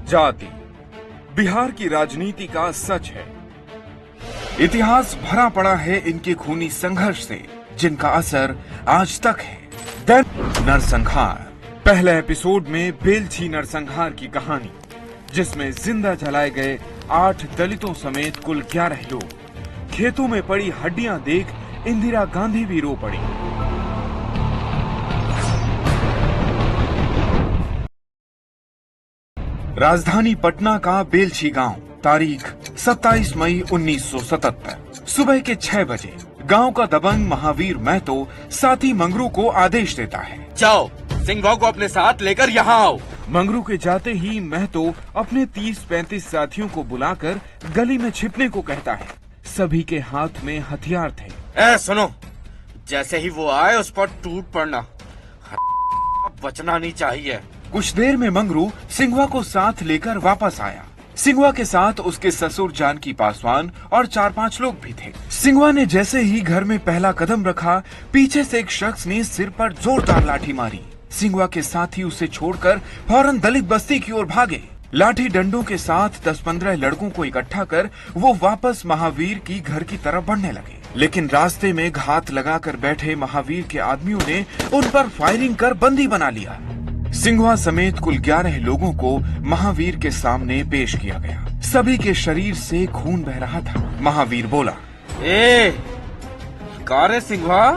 जाति बिहार की राजनीति का सच है। इतिहास भरा पड़ा है इनके खूनी संघर्ष से, जिनका असर आज तक है। नरसंहार। पहले एपिसोड में बेलछी नरसंहार की कहानी, जिसमें जिंदा जलाए गए 8 दलितों समेत कुल 11 लोग। खेतों में पड़ी हड्डियां देख इंदिरा गांधी भी रो पड़ी। राजधानी पटना का बेलछी गांव, तारीख 27 मई 1977। सुबह के 6 बजे गांव का दबंग महावीर महतो साथी मंगरू को आदेश देता है, जाओ सिंघवा को अपने साथ लेकर यहाँ आओ। मंगरू के जाते ही महतो अपने 30-35 साथियों को बुलाकर गली में छिपने को कहता है। सभी के हाथ में हथियार थे। सुनो, जैसे ही वो आए उस पर टूट पड़ना, बचना नहीं चाहिए। कुछ देर में मंगरू सिंघवा को साथ लेकर वापस आया। सिंघवा के साथ उसके ससुर जानकी पासवान और 4-5 लोग भी थे। सिंघवा ने जैसे ही घर में पहला कदम रखा, पीछे से एक शख्स ने सिर पर जोरदार लाठी मारी। सिंघवा के साथी उसे छोड़कर फौरन दलित बस्ती की ओर भागे। लाठी डंडों के साथ 10-15 लड़कों को इकट्ठा कर वो वापस महावीर की घर की तरफ बढ़ने लगे। लेकिन रास्ते में घात लगाकर बैठे महावीर के आदमियों ने उन पर फायरिंग कर बंदी बना लिया। सिंघवा समेत कुल 11 लोगों को महावीर के सामने पेश किया गया। सभी के शरीर से खून बह रहा था। महावीर बोला, कारे सिंघवा,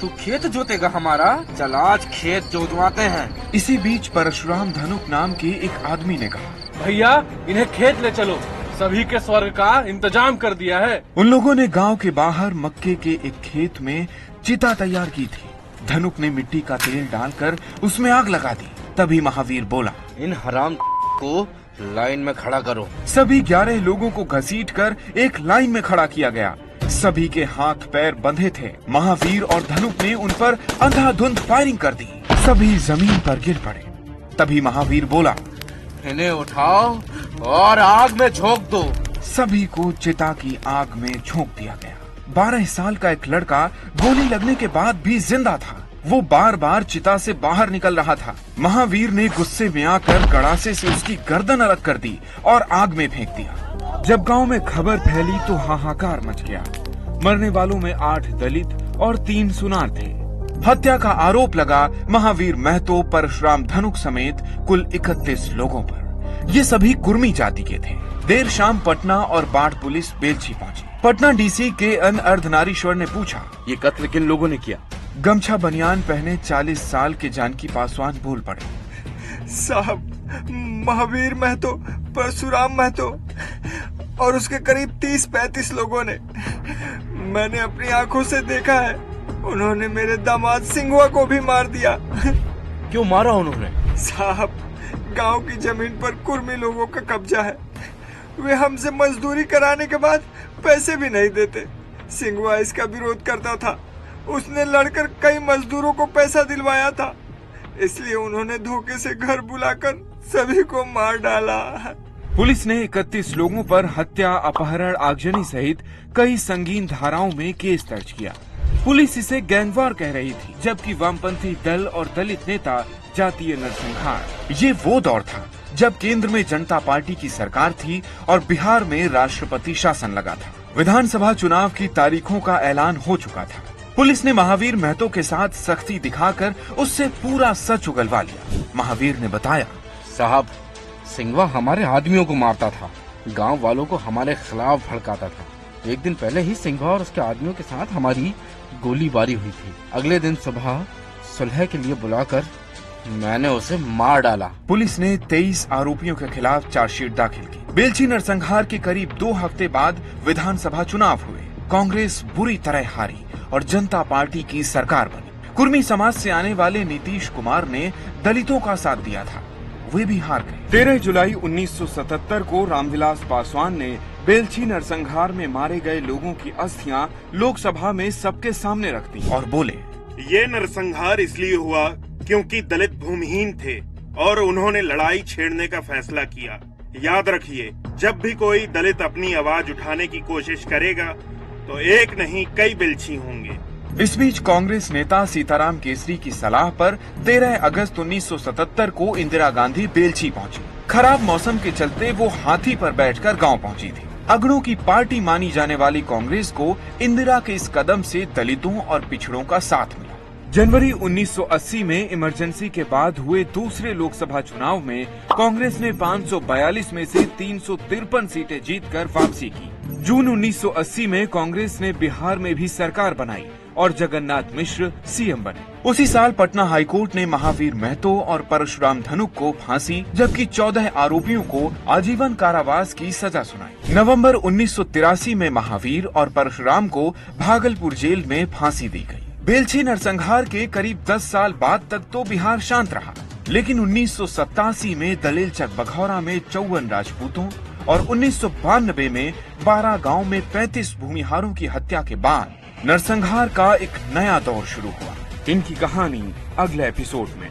तू खेत जोतेगा हमारा? चल आज खेत जोतवाते हैं। इसी बीच परशुराम धनुक नाम के एक आदमी ने कहा, भैया इन्हें खेत ले चलो, सभी के स्वर्ग का इंतजाम कर दिया है। उन लोगों ने गांव के बाहर मक्के के एक खेत में चिता तैयार की थी। धनुक ने मिट्टी का तेल डालकर उसमें आग लगा दी। तभी महावीर बोला, इन हराम को लाइन में खड़ा करो। सभी 11 लोगों को घसीटकर एक लाइन में खड़ा किया गया। सभी के हाथ पैर बंधे थे। महावीर और धनुक ने उन पर अंधाधुंध फायरिंग कर दी। सभी जमीन पर गिर पड़े। तभी महावीर बोला, इन्हें उठाओ और आग में झोंक दो। सभी को चिता की आग में झोंक दिया गया। 12 साल का एक लड़का गोली लगने के बाद भी जिंदा था। वो बार बार चिता से बाहर निकल रहा था। महावीर ने गुस्से में आकर गड़ासे से उसकी गर्दन अलग कर दी और आग में फेंक दिया। जब गांव में खबर फैली तो हाहाकार मच गया। मरने वालों में 8 दलित और 3 सुनार थे। हत्या का आरोप लगा महावीर महतो, परशुराम धनुक समेत कुल 31 लोगों पर। ये सभी कुर्मी जाति के थे। देर शाम पटना और बाढ़ पुलिस बेलछी पहुंची। पटना डीसी के एन अर्धनारीश्वर ने पूछा, ये कत्ल किन लोगों ने किया? गमछा बनियान पहने 40 साल के जानकी पासवान बोल पड़े, साहब महावीर महतो, परशुराम महतो और उसके करीब 30-35 लोगों ने। मैंने अपनी आंखों से देखा है, उन्होंने मेरे दामाद सिंघवा को भी मार दिया। क्यों मारा उन्होंने? साहब गांव की जमीन पर कुर्मी लोगों का कब्जा है। वे हमसे मजदूरी कराने के बाद पैसे भी नहीं देते। सिंघवा इसका विरोध करता था। उसने लड़कर कई मजदूरों को पैसा दिलवाया था, इसलिए उन्होंने धोखे से घर बुलाकर सभी को मार डाला। पुलिस ने 31 लोगों पर हत्या, अपहरण, आगजनी सहित कई संगीन धाराओं में केस दर्ज किया। पुलिस इसे गैंगवार कह रही थी, जबकि वामपंथी दल और दलित नेता जातीय नरसंहार। ये वो दौर था जब केंद्र में जनता पार्टी की सरकार थी और बिहार में राष्ट्रपति शासन लगा था। विधानसभा चुनाव की तारीखों का ऐलान हो चुका था। पुलिस ने महावीर महतो के साथ सख्ती दिखाकर उससे पूरा सच उगलवा लिया। महावीर ने बताया, साहब सिंघवा हमारे आदमियों को मारता था, गांव वालों को हमारे खिलाफ भड़काता था। एक दिन पहले ही सिंघवा और उसके आदमियों के साथ हमारी गोलीबारी हुई थी। अगले दिन सुबह सुलह के लिए बुलाकर मैंने उसे मार डाला। पुलिस ने 23 आरोपियों के खिलाफ चार्जशीट दाखिल की। बेलछी नरसंहार के करीब 2 हफ्ते बाद विधानसभा चुनाव हुए। कांग्रेस बुरी तरह हारी और जनता पार्टी की सरकार बनी। कुर्मी समाज से आने वाले नीतीश कुमार ने दलितों का साथ दिया था, वे भी हार गए। 13 जुलाई 1977 को रामविलास पासवान ने बेलछी नरसंहार में मारे गए लोगों की अस्थियां लोकसभा में सबके सामने रख दी और बोले, ये नरसंहार इसलिए हुआ क्योंकि दलित भूमिहीन थे और उन्होंने लड़ाई छेड़ने का फैसला किया। याद रखिए, जब भी कोई दलित अपनी आवाज उठाने की कोशिश करेगा तो एक नहीं कई बेलछी होंगे। इस बीच कांग्रेस नेता सीताराम केसरी की सलाह पर 13 अगस्त 1977 को इंदिरा गांधी बेलछी पहुंची। खराब मौसम के चलते वो हाथी पर बैठकर गांव पहुंची थी। अगड़ों की पार्टी मानी जाने वाली कांग्रेस को इंदिरा के इस कदम से दलितों और पिछड़ों का साथ मिला। जनवरी 1980 में इमरजेंसी के बाद हुए दूसरे लोकसभा चुनाव में कांग्रेस ने 542 में से 353 सीटें जीतकर वापसी की। जून 1980 में कांग्रेस ने बिहार में भी सरकार बनाई और जगन्नाथ मिश्र सीएम बने। उसी साल पटना हाईकोर्ट ने महावीर महतो और परशुराम धनुक को फांसी जबकि 14 आरोपियों को आजीवन कारावास की सजा सुनाई। नवंबर 1983 में महावीर और परशुराम को भागलपुर जेल में फांसी दी गई। बेलछी नरसंहार के करीब 10 साल बाद तक तो बिहार शांत रहा, लेकिन 1987 में दलेल चक बघौरा में 54 राजपूतों और 1992 में 12 गांव में 35 भूमिहारों की हत्या के बाद नरसंहार का एक नया दौर शुरू हुआ। इनकी कहानी अगले एपिसोड में।